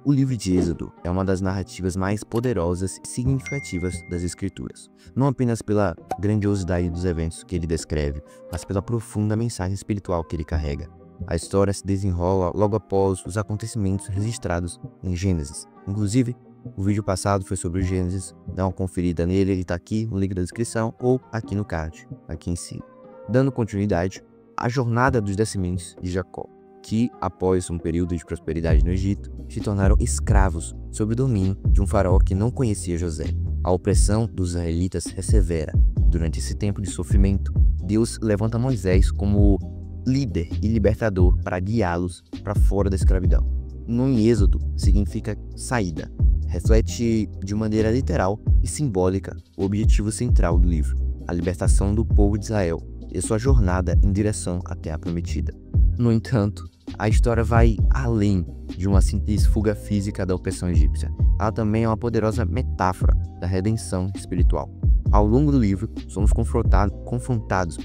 O livro de Êxodo é uma das narrativas mais poderosas e significativas das Escrituras, não apenas pela grandiosidade dos eventos que ele descreve, mas pela profunda mensagem espiritual que ele carrega. A história se desenrola logo após os acontecimentos registrados em Gênesis. Inclusive, o vídeo passado foi sobre o Gênesis, dá uma conferida nele, ele está aqui no link da descrição ou aqui no card, aqui em cima. Dando continuidade à jornada dos descendentes de Jacó, que, após um período de prosperidade no Egito, se tornaram escravos sob o domínio de um faraó que não conhecia José. A opressão dos israelitas é severa. Durante esse tempo de sofrimento, Deus levanta Moisés como líder e libertador para guiá-los para fora da escravidão. No Êxodo significa saída. Reflete de maneira literal e simbólica o objetivo central do livro, a libertação do povo de Israel e sua jornada em direção à Terra Prometida. No entanto, a história vai além de uma simples fuga física da opressão egípcia. Ela também é uma poderosa metáfora da redenção espiritual. Ao longo do livro, somos confrontados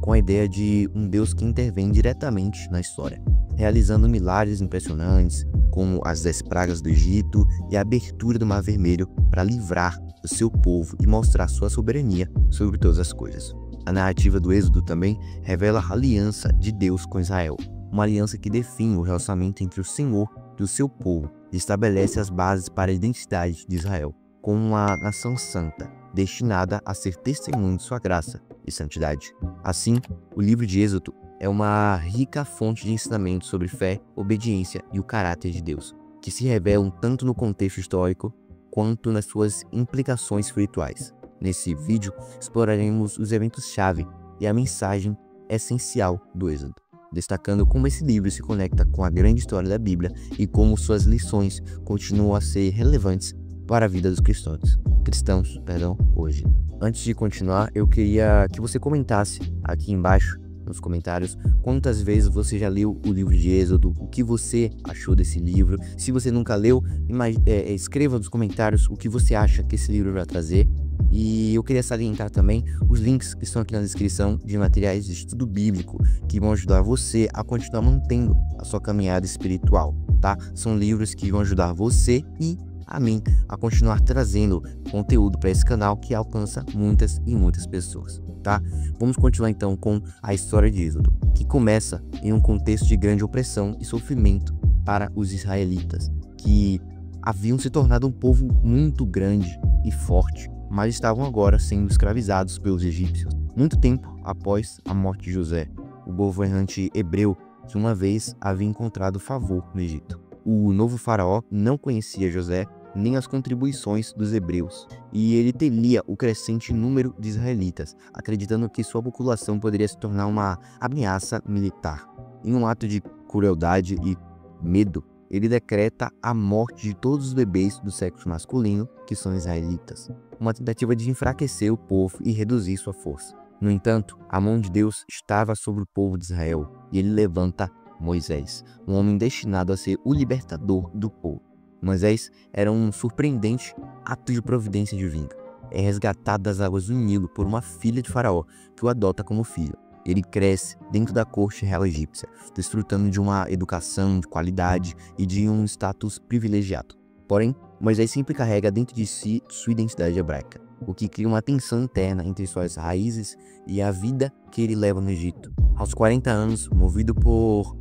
com a ideia de um Deus que intervém diretamente na história, realizando milagres impressionantes, como as 10 pragas do Egito e a abertura do Mar Vermelho para livrar o seu povo e mostrar sua soberania sobre todas as coisas. A narrativa do Êxodo também revela a aliança de Deus com Israel, uma aliança que define o relacionamento entre o Senhor e o seu povo e estabelece as bases para a identidade de Israel como uma nação santa, destinada a ser testemunho de sua graça e santidade. Assim, o livro de Êxodo é uma rica fonte de ensinamento sobre fé, obediência e o caráter de Deus, que se revelam tanto no contexto histórico quanto nas suas implicações espirituais. Nesse vídeo, exploraremos os eventos-chave e a mensagem essencial do Êxodo, destacando como esse livro se conecta com a grande história da Bíblia e como suas lições continuam a ser relevantes para a vida dos cristãos hoje. Antes de continuar, eu queria que você comentasse aqui embaixo nos comentários quantas vezes você já leu o livro de Êxodo, o que você achou desse livro. Se você nunca leu, escreva nos comentários o que você acha que esse livro vai trazer. E eu queria salientar também os links que estão aqui na descrição de materiais de estudo bíblico que vão ajudar você a continuar mantendo a sua caminhada espiritual, tá? São livros que vão ajudar você e a mim a continuar trazendo conteúdo para esse canal que alcança muitas e muitas pessoas, tá? Vamos continuar então com a história de Êxodo, que começa em um contexto de grande opressão e sofrimento para os israelitas, que haviam se tornado um povo muito grande e forte, mas estavam agora sendo escravizados pelos egípcios. Muito tempo após a morte de José, o povo errante hebreu que uma vez havia encontrado favor no Egito. O novo faraó não conhecia José nem as contribuições dos hebreus, e ele temia o crescente número de israelitas, acreditando que sua população poderia se tornar uma ameaça militar. Em um ato de crueldade e medo, ele decreta a morte de todos os bebês do sexo masculino que são israelitas, uma tentativa de enfraquecer o povo e reduzir sua força. No entanto, a mão de Deus estava sobre o povo de Israel, e ele levanta Moisés, um homem destinado a ser o libertador do povo. Moisés era um surpreendente ato de providência divina. É resgatado das águas do Nilo por uma filha de Faraó, que o adota como filho. Ele cresce dentro da corte real egípcia, desfrutando de uma educação de qualidade e de um status privilegiado. Porém, Moisés sempre carrega dentro de si sua identidade hebraica, o que cria uma tensão interna entre suas raízes e a vida que ele leva no Egito. Aos 40 anos, movido por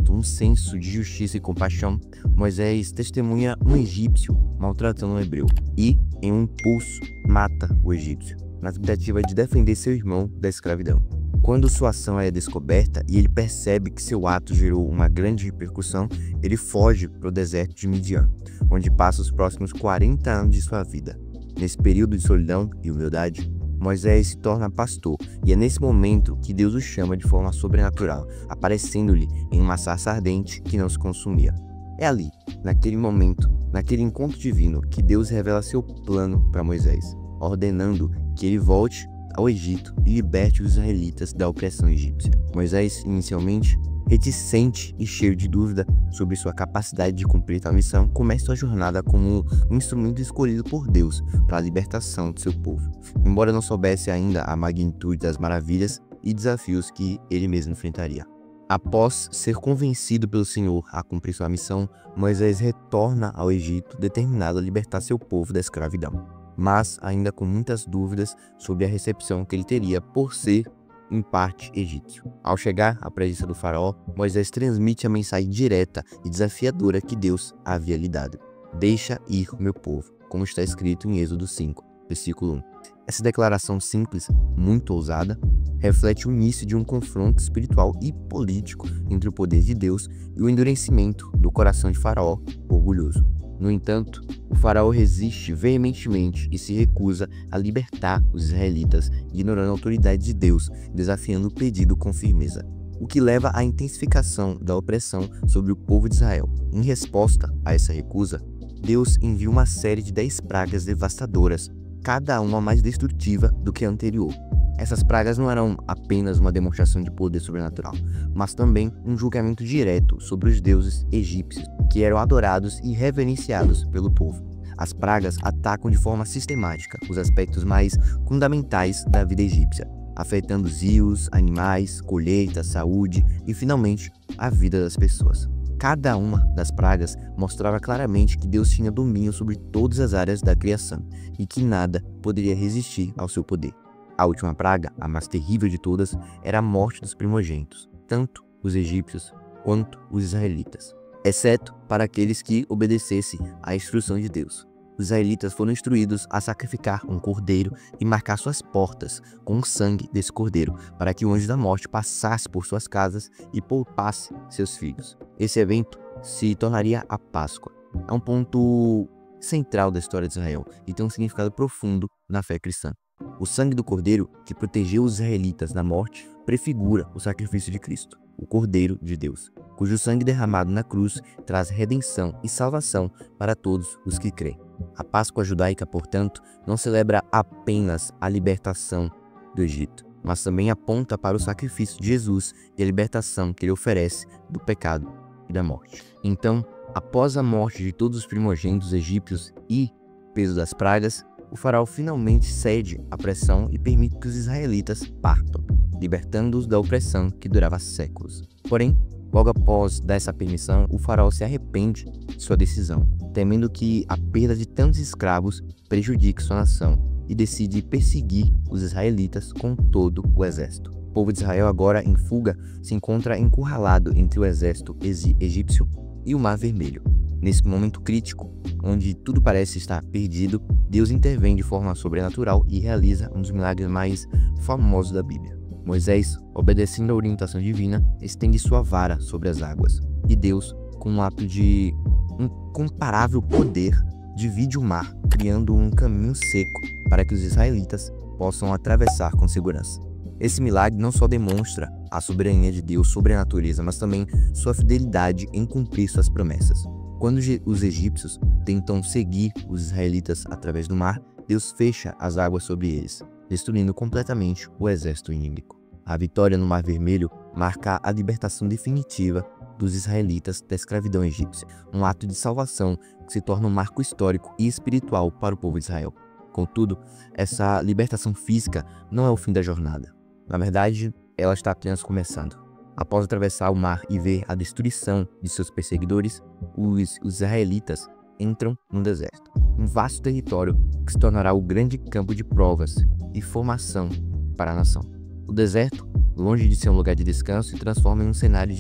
um senso de justiça e compaixão, Moisés testemunha um egípcio maltratando um hebreu e, em um impulso, mata o egípcio, na tentativa de defender seu irmão da escravidão. Quando sua ação é descoberta e ele percebe que seu ato gerou uma grande repercussão, ele foge para o deserto de Midian, onde passa os próximos 40 anos de sua vida. Nesse período de solidão e humildade, Moisés se torna pastor, e é nesse momento que Deus o chama de forma sobrenatural, aparecendo-lhe em uma sarça ardente que não se consumia. É ali, naquele momento, naquele encontro divino, que Deus revela seu plano para Moisés, ordenando que ele volte ao Egito e liberte os israelitas da opressão egípcia. Moisés, inicialmente reticente e cheio de dúvida sobre sua capacidade de cumprir tal missão, começa sua jornada como um instrumento escolhido por Deus para a libertação de seu povo, embora não soubesse ainda a magnitude das maravilhas e desafios que ele mesmo enfrentaria. Após ser convencido pelo Senhor a cumprir sua missão, Moisés retorna ao Egito determinado a libertar seu povo da escravidão, mas ainda com muitas dúvidas sobre a recepção que ele teria por ser, em parte, egípcio. Ao chegar à presença do faraó, Moisés transmite a mensagem direta e desafiadora que Deus havia lhe dado. Deixa ir o meu povo, como está escrito em Êxodo 5, versículo 1. Essa declaração simples, muito ousada, reflete o início de um confronto espiritual e político entre o poder de Deus e o endurecimento do coração de Faraó orgulhoso. No entanto, o faraó resiste veementemente e se recusa a libertar os israelitas, ignorando a autoridade de Deus, desafiando o pedido com firmeza, o que leva à intensificação da opressão sobre o povo de Israel. Em resposta a essa recusa, Deus envia uma série de 10 pragas devastadoras, cada uma mais destrutiva do que a anterior. Essas pragas não eram apenas uma demonstração de poder sobrenatural, mas também um julgamento direto sobre os deuses egípcios, que eram adorados e reverenciados pelo povo. As pragas atacam de forma sistemática os aspectos mais fundamentais da vida egípcia, afetando os rios, animais, colheitas, saúde e, finalmente, a vida das pessoas. Cada uma das pragas mostrava claramente que Deus tinha domínio sobre todas as áreas da criação e que nada poderia resistir ao seu poder. A última praga, a mais terrível de todas, era a morte dos primogênitos, tanto os egípcios quanto os israelitas, exceto para aqueles que obedecessem à instrução de Deus. Os israelitas foram instruídos a sacrificar um cordeiro e marcar suas portas com o sangue desse cordeiro, para que o anjo da morte passasse por suas casas e poupasse seus filhos. Esse evento se tornaria a Páscoa. É um ponto central da história de Israel e tem um significado profundo na fé cristã. O sangue do cordeiro, que protegeu os israelitas da morte, prefigura o sacrifício de Cristo, o Cordeiro de Deus, cujo sangue derramado na cruz traz redenção e salvação para todos os que creem. A Páscoa judaica, portanto, não celebra apenas a libertação do Egito, mas também aponta para o sacrifício de Jesus e a libertação que ele oferece do pecado e da morte. Então, após a morte de todos os primogênitos egípcios e peso das pragas, o faraó finalmente cede à pressão e permite que os israelitas partam, libertando-os da opressão que durava séculos. Porém, logo após dar essa permissão, o faraó se arrepende de sua decisão, temendo que a perda de tantos escravos prejudique sua nação, e decide perseguir os israelitas com todo o exército. O povo de Israel, agora em fuga, se encontra encurralado entre o exército egípcio e o Mar Vermelho. Nesse momento crítico, onde tudo parece estar perdido, Deus intervém de forma sobrenatural e realiza um dos milagres mais famosos da Bíblia. Moisés, obedecendo à orientação divina, estende sua vara sobre as águas, e Deus, com um ato de incomparável poder, divide o mar, criando um caminho seco para que os israelitas possam atravessar com segurança. Esse milagre não só demonstra a soberania de Deus sobre a natureza, mas também sua fidelidade em cumprir suas promessas. Quando os egípcios tentam seguir os israelitas através do mar, Deus fecha as águas sobre eles, destruindo completamente o exército inimigo. A vitória no Mar Vermelho marca a libertação definitiva dos israelitas da escravidão egípcia, um ato de salvação que se torna um marco histórico e espiritual para o povo de Israel. Contudo, essa libertação física não é o fim da jornada. Na verdade, ela está apenas começando. Após atravessar o mar e ver a destruição de seus perseguidores, os israelitas entram no deserto, um vasto território que se tornará o grande campo de provas e formação para a nação. O deserto, longe de ser um lugar de descanso, se transforma em um cenário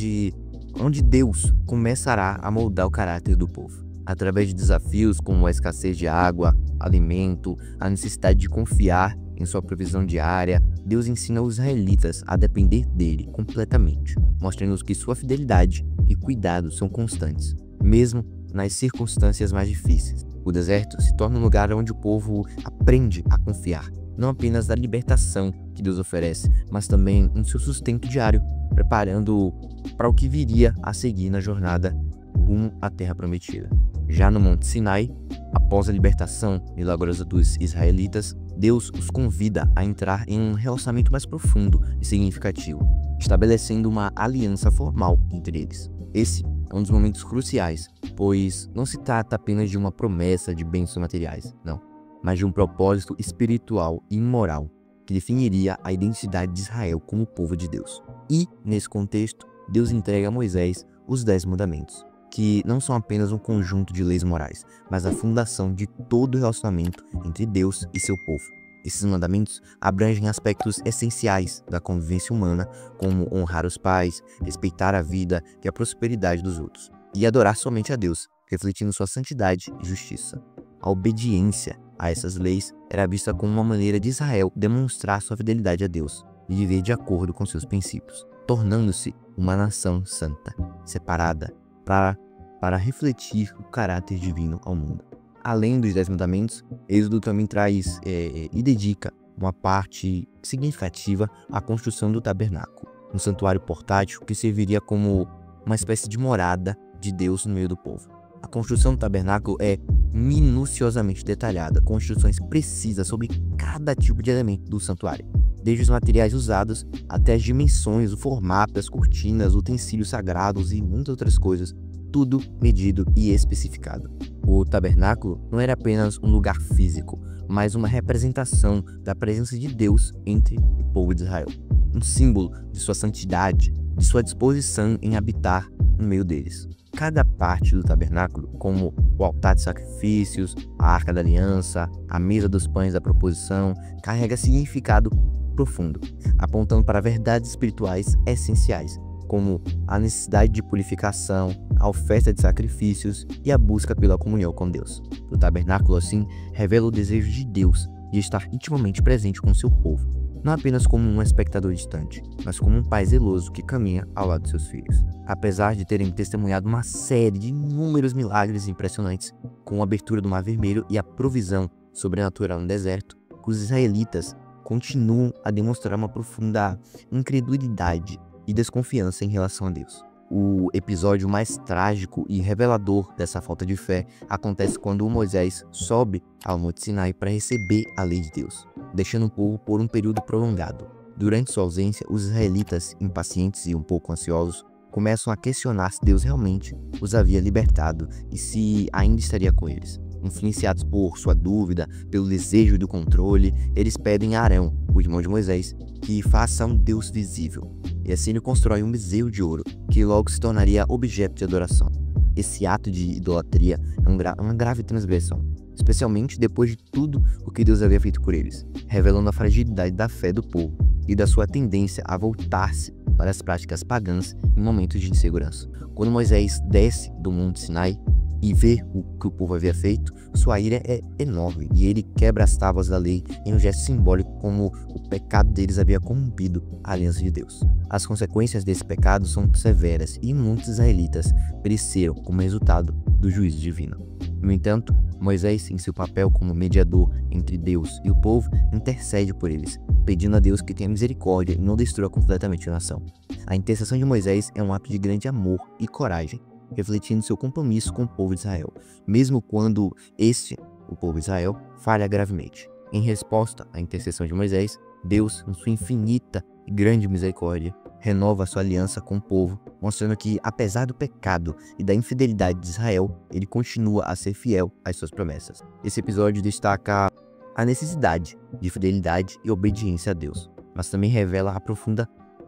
onde Deus começará a moldar o caráter do povo. Através de desafios como a escassez de água, alimento, a necessidade de confiar em sua provisão diária, Deus ensina os israelitas a depender dele completamente, mostrando-nos que sua fidelidade e cuidado são constantes, mesmo nas circunstâncias mais difíceis. O deserto se torna um lugar onde o povo aprende a confiar, não apenas na libertação que Deus oferece, mas também no seu sustento diário, preparando para o que viria a seguir na jornada rumo à Terra Prometida. Já no Monte Sinai, após a libertação milagrosa dos israelitas, Deus os convida a entrar em um relacionamento mais profundo e significativo, estabelecendo uma aliança formal entre eles. Esse é um dos momentos cruciais, pois não se trata apenas de uma promessa de bênçãos materiais, não, mas de um propósito espiritual e moral que definiria a identidade de Israel como povo de Deus. E, nesse contexto, Deus entrega a Moisés os 10 mandamentos, que não são apenas um conjunto de leis morais, mas a fundação de todo o relacionamento entre Deus e seu povo. Esses mandamentos abrangem aspectos essenciais da convivência humana, como honrar os pais, respeitar a vida e a prosperidade dos outros, e adorar somente a Deus, refletindo sua santidade e justiça. A obediência a essas leis era vista como uma maneira de Israel demonstrar sua fidelidade a Deus e viver de acordo com seus princípios, tornando-se uma nação santa, separada para refletir o caráter divino ao mundo. Além dos 10 mandamentos, Êxodo também traz e dedica uma parte significativa à construção do tabernáculo, um santuário portátil que serviria como uma espécie de morada de Deus no meio do povo. A construção do tabernáculo é minuciosamente detalhada, com instruções precisas sobre cada tipo de elemento do santuário, desde os materiais usados até as dimensões, o formato das cortinas, utensílios sagrados e muitas outras coisas, tudo medido e especificado. O tabernáculo não era apenas um lugar físico, mas uma representação da presença de Deus entre o povo de Israel, um símbolo de sua santidade, de sua disposição em habitar no meio deles. Cada parte do tabernáculo, como o altar de sacrifícios, a arca da aliança, a mesa dos pães da proposição, carrega significado profundo, apontando para verdades espirituais essenciais, como a necessidade de purificação, a oferta de sacrifícios e a busca pela comunhão com Deus. O tabernáculo, assim, revela o desejo de Deus de estar intimamente presente com seu povo, não apenas como um espectador distante, mas como um pai zeloso que caminha ao lado de seus filhos. Apesar de terem testemunhado uma série de inúmeros milagres impressionantes, com a abertura do Mar Vermelho e a provisão sobrenatural no deserto, os israelitas continuam a demonstrar uma profunda incredulidade e desconfiança em relação a Deus. O episódio mais trágico e revelador dessa falta de fé acontece quando Moisés sobe ao Monte Sinai para receber a lei de Deus, deixando o povo por um período prolongado. Durante sua ausência, os israelitas, impacientes e um pouco ansiosos, começam a questionar se Deus realmente os havia libertado e se ainda estaria com eles. Influenciados por sua dúvida, pelo desejo do controle, eles pedem a Arão, o irmão de Moisés, que faça um Deus visível. E assim ele constrói um bezerro de ouro, que logo se tornaria objeto de adoração. Esse ato de idolatria é uma grave transgressão, especialmente depois de tudo o que Deus havia feito por eles, revelando a fragilidade da fé do povo e da sua tendência a voltar-se para as práticas pagãs em momentos de insegurança. Quando Moisés desce do Monte Sinai e vê o que o povo havia feito, sua ira é enorme e ele quebra as tábuas da lei em um gesto simbólico, como o pecado deles havia corrompido a aliança de Deus. As consequências desse pecado são severas e muitos israelitas pereceram como resultado do juízo divino. No entanto, Moisés, em seu papel como mediador entre Deus e o povo, intercede por eles, pedindo a Deus que tenha misericórdia e não destrua completamente a nação. A intercessão de Moisés é um ato de grande amor e coragem, refletindo seu compromisso com o povo de Israel, mesmo quando o povo de Israel, falha gravemente. Em resposta à intercessão de Moisés, Deus, em sua infinita e grande misericórdia, renova sua aliança com o povo, mostrando que, apesar do pecado e da infidelidade de Israel, ele continua a ser fiel às suas promessas. Esse episódio destaca a necessidade de fidelidade e obediência a Deus, mas também revela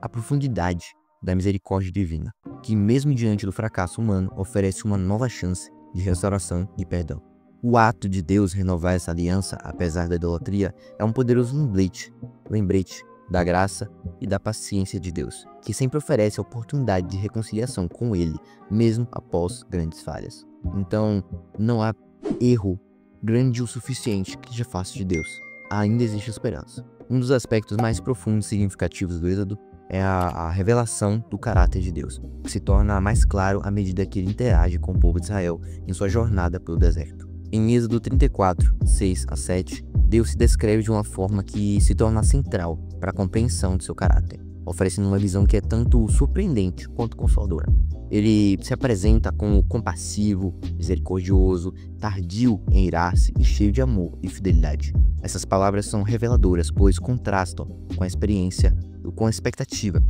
a profundidade da misericórdia divina, que mesmo diante do fracasso humano, oferece uma nova chance de restauração e perdão. O ato de Deus renovar essa aliança, apesar da idolatria, é um poderoso lembrete da graça e da paciência de Deus, que sempre oferece a oportunidade de reconciliação com Ele, mesmo após grandes falhas. Então, não há erro grande o suficiente que te afaste de Deus. Ainda existe esperança. Um dos aspectos mais profundos e significativos do Êxodo é a revelação do caráter de Deus, que se torna mais claro à medida que ele interage com o povo de Israel em sua jornada pelo deserto. Em Êxodo 34, 6 a 7, Deus se descreve de uma forma que se torna central para a compreensão de seu caráter, oferecendo uma visão que é tanto surpreendente quanto consoladora. Ele se apresenta como compassivo, misericordioso, tardio em irar-se e cheio de amor e fidelidade. Essas palavras são reveladoras, pois contrastam com a expectativa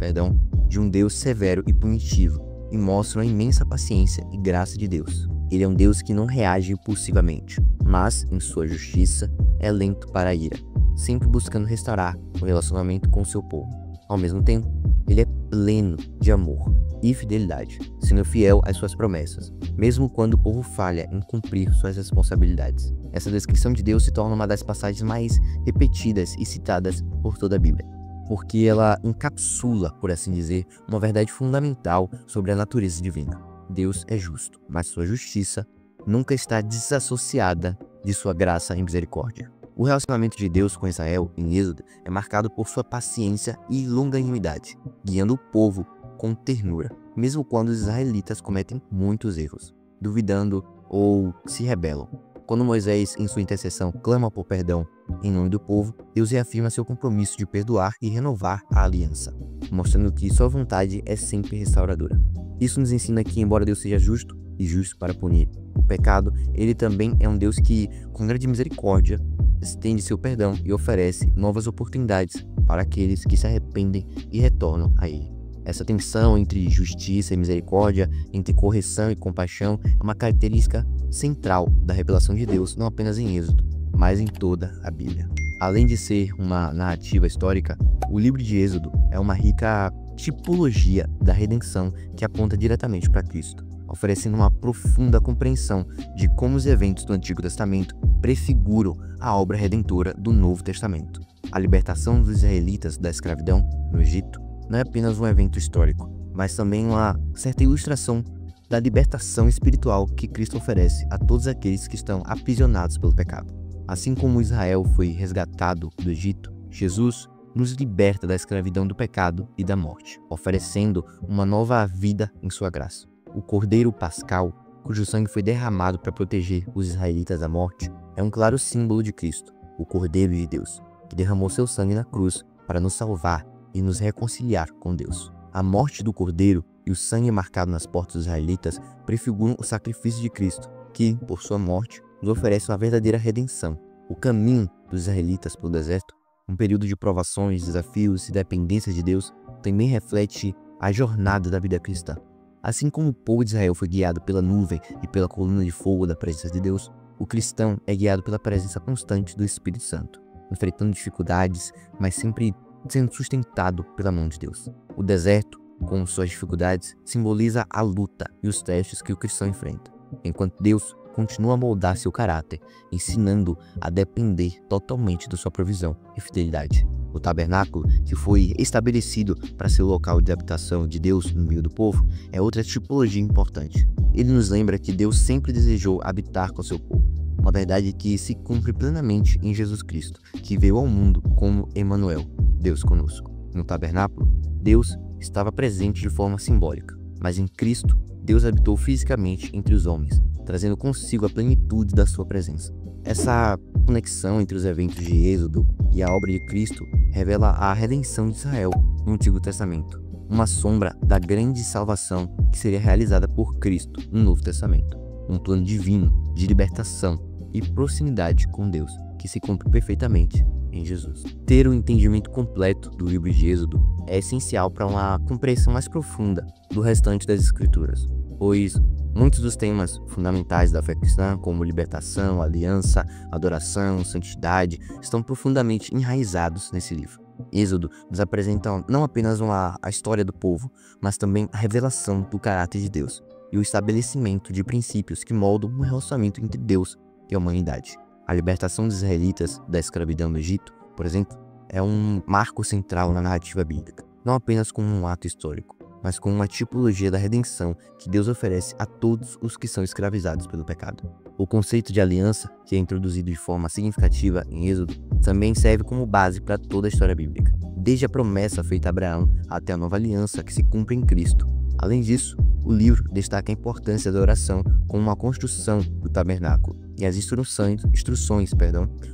de um Deus severo e punitivo, e mostram a imensa paciência e graça de Deus. Ele é um Deus que não reage impulsivamente, mas, em sua justiça, é lento para a ira, sempre buscando restaurar o relacionamento com seu povo. Ao mesmo tempo, ele é pleno de amor e fidelidade, sendo fiel às suas promessas, mesmo quando o povo falha em cumprir suas responsabilidades. Essa descrição de Deus se torna uma das passagens mais repetidas e citadas por toda a Bíblia, porque ela encapsula, por assim dizer, uma verdade fundamental sobre a natureza divina. Deus é justo, mas sua justiça nunca está desassociada de sua graça e misericórdia. O relacionamento de Deus com Israel, em Êxodo, é marcado por sua paciência e longanimidade, guiando o povo com ternura, mesmo quando os israelitas cometem muitos erros, duvidando ou se rebelam. Quando Moisés, em sua intercessão, clama por perdão em nome do povo, Deus reafirma seu compromisso de perdoar e renovar a aliança, mostrando que sua vontade é sempre restauradora. Isso nos ensina que, embora Deus seja justo e justo para punir o pecado, ele também é um Deus que, com grande misericórdia, estende seu perdão e oferece novas oportunidades para aqueles que se arrependem e retornam a ele. Essa tensão entre justiça e misericórdia, entre correção e compaixão, é uma característica central da revelação de Deus, não apenas em Êxodo, mas em toda a Bíblia. Além de ser uma narrativa histórica, o livro de Êxodo é uma rica tipologia da redenção que aponta diretamente para Cristo, oferecendo uma profunda compreensão de como os eventos do Antigo Testamento prefiguram a obra redentora do Novo Testamento. A libertação dos israelitas da escravidão no Egito não é apenas um evento histórico, mas também uma certa ilustração da libertação espiritual que Cristo oferece a todos aqueles que estão aprisionados pelo pecado. Assim como Israel foi resgatado do Egito, Jesus nos liberta da escravidão do pecado e da morte, oferecendo uma nova vida em sua graça. O Cordeiro Pascal, cujo sangue foi derramado para proteger os israelitas da morte, é um claro símbolo de Cristo, o Cordeiro de Deus, que derramou seu sangue na cruz para nos salvar e nos reconciliar com Deus. A morte do Cordeiro e o sangue marcado nas portas dos israelitas prefiguram o sacrifício de Cristo, que, por sua morte, nos oferece uma verdadeira redenção. O caminho dos israelitas pelo deserto, um período de provações, desafios e dependência de Deus, também reflete a jornada da vida cristã. Assim como o povo de Israel foi guiado pela nuvem e pela coluna de fogo da presença de Deus, o cristão é guiado pela presença constante do Espírito Santo, enfrentando dificuldades, mas sempre sendo sustentado pela mão de Deus. O deserto, com suas dificuldades, simboliza a luta e os testes que o cristão enfrenta, enquanto Deus continua a moldar seu caráter, ensinando a depender totalmente da sua provisão e fidelidade. O tabernáculo, que foi estabelecido para ser o local de habitação de Deus no meio do povo, é outra tipologia importante. Ele nos lembra que Deus sempre desejou habitar com seu povo, uma verdade que se cumpre plenamente em Jesus Cristo, que veio ao mundo como Emmanuel, Deus conosco. No tabernáculo, Deus estava presente de forma simbólica, mas em Cristo, Deus habitou fisicamente entre os homens, trazendo consigo a plenitude da sua presença. Essa conexão entre os eventos de Êxodo e a obra de Cristo revela a redenção de Israel no Antigo Testamento, uma sombra da grande salvação que seria realizada por Cristo no Novo Testamento, um plano divino de libertação e proximidade com Deus que se cumpre perfeitamente em Jesus. Ter um entendimento completo do livro de Êxodo é essencial para uma compreensão mais profunda do restante das Escrituras, pois muitos dos temas fundamentais da fé cristã, como libertação, aliança, adoração, santidade, estão profundamente enraizados nesse livro. Êxodo nos apresenta não apenas a história do povo, mas também a revelação do caráter de Deus e o estabelecimento de princípios que moldam um relacionamento entre Deus e a humanidade. A libertação dos israelitas da escravidão no Egito, por exemplo, é um marco central na narrativa bíblica, não apenas como um ato histórico, mas como uma tipologia da redenção que Deus oferece a todos os que são escravizados pelo pecado. O conceito de aliança, que é introduzido de forma significativa em Êxodo, também serve como base para toda a história bíblica, desde a promessa feita a Abraão até a nova aliança que se cumpre em Cristo. Além disso, o livro destaca a importância da oração como uma construção do tabernáculo e as instruções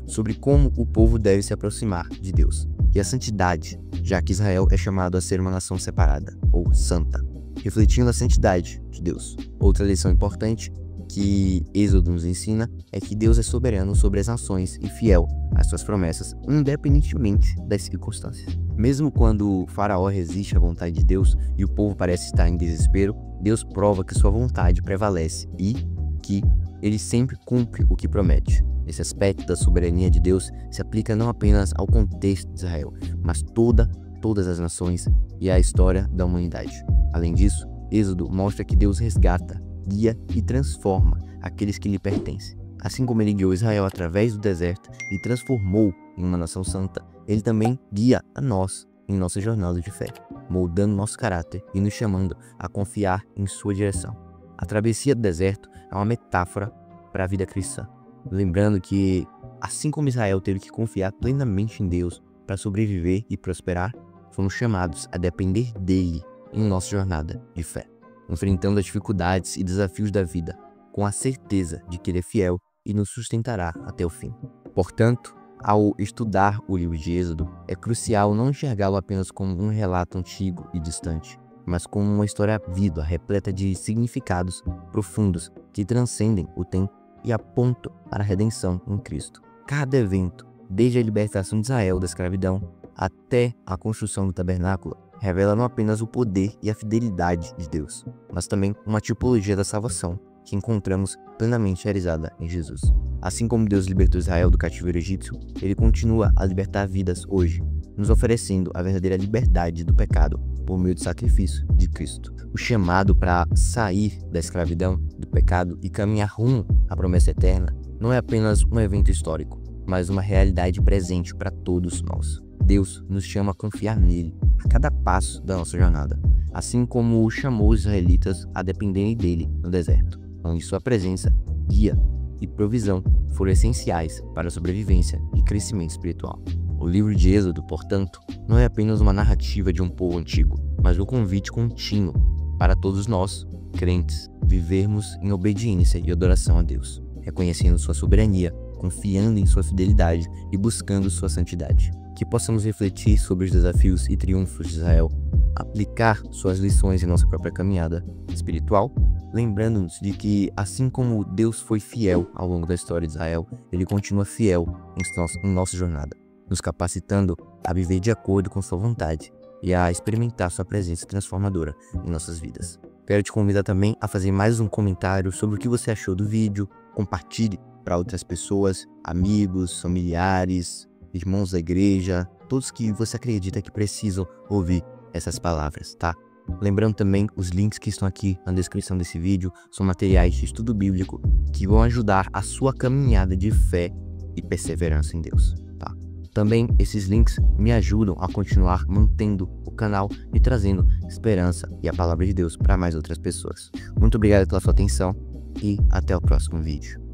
sobre como o povo deve se aproximar de Deus, e a santidade, já que Israel é chamado a ser uma nação separada, ou santa, refletindo a santidade de Deus. Outra lição importante que Êxodo nos ensina é que Deus é soberano sobre as nações e fiel às suas promessas, independentemente das circunstâncias. Mesmo quando o faraó resiste à vontade de Deus e o povo parece estar em desespero, Deus prova que sua vontade prevalece e que ele sempre cumpre o que promete. Esse aspecto da soberania de Deus se aplica não apenas ao contexto de Israel, mas todas as nações e a história da humanidade. Além disso, Êxodo mostra que Deus resgata, guia e transforma aqueles que lhe pertencem. Assim como ele guiou Israel através do deserto e transformou em uma nação santa, ele também guia a nós em nossa jornada de fé, moldando nosso caráter e nos chamando a confiar em sua direção. A travessia do deserto é uma metáfora para a vida cristã, lembrando que, assim como Israel teve que confiar plenamente em Deus para sobreviver e prosperar, fomos chamados a depender dele em nossa jornada de fé, enfrentando as dificuldades e desafios da vida, com a certeza de que ele é fiel e nos sustentará até o fim. Portanto, ao estudar o livro de Êxodo, é crucial não enxergá-lo apenas como um relato antigo e distante, mas como uma história viva, repleta de significados profundos que transcendem o tempo e apontam para a redenção em Cristo. Cada evento, desde a libertação de Israel da escravidão até a construção do tabernáculo, revela não apenas o poder e a fidelidade de Deus, mas também uma tipologia da salvação que encontramos plenamente realizada em Jesus. Assim como Deus libertou Israel do cativeiro egípcio, ele continua a libertar vidas hoje, nos oferecendo a verdadeira liberdade do pecado por meio do sacrifício de Cristo. O chamado para sair da escravidão, do pecado e caminhar rumo à promessa eterna não é apenas um evento histórico, mas uma realidade presente para todos nós. Deus nos chama a confiar nele a cada passo da nossa jornada, assim como chamou os israelitas a dependerem dele no deserto, onde sua presença, guia e provisão foram essenciais para a sobrevivência e crescimento espiritual. O livro de Êxodo, portanto, não é apenas uma narrativa de um povo antigo, mas um convite contínuo para todos nós, crentes, vivermos em obediência e adoração a Deus, reconhecendo sua soberania, confiando em sua fidelidade e buscando sua santidade. Que possamos refletir sobre os desafios e triunfos de Israel, aplicar suas lições em nossa própria caminhada espiritual, lembrando-nos de que, assim como Deus foi fiel ao longo da história de Israel, ele continua fiel em nossa jornada, nos capacitando a viver de acordo com sua vontade e a experimentar sua presença transformadora em nossas vidas. Quero te convidar também a fazer mais um comentário sobre o que você achou do vídeo, compartilhe para outras pessoas, amigos, familiares, irmãos da igreja, todos que você acredita que precisam ouvir essas palavras, tá? Lembrando também, os links que estão aqui na descrição desse vídeo são materiais de estudo bíblico que vão ajudar a sua caminhada de fé e perseverança em Deus, tá? Também esses links me ajudam a continuar mantendo o canal e trazendo esperança e a palavra de Deus para mais outras pessoas. Muito obrigado pela sua atenção e até o próximo vídeo.